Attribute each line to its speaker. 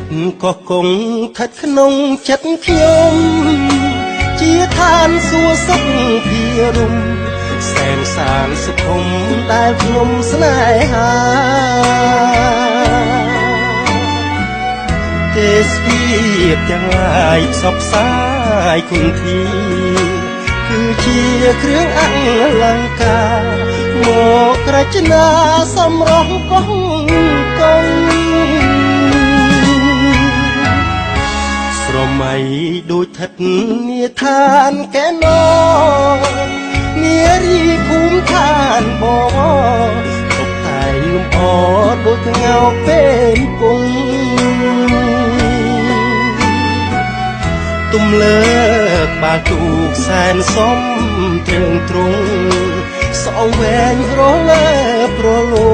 Speaker 1: តក៏គង់ស្ថិតក្នុងចិត្តខ្ញុំជាឋានសួគ៌សុខភិរមសែនសានសុខុមដែលខ្ញុំស្នេហាទេសភាពទាំងឡាយផ្សព្វផ្សាយគុណធីគឺជាគ្រឿងអលង្ការមករចនាសម្រស់កោះកុងស្រមៃដូចថិតនាឋានកែណនារីភូមិឋានបតុបតែងលំអដូចងោកពេលគង់ទំលើកបាល់ទូកសែនសំទ្រឹងទ្រង់សងវែងរលើប្រឡូ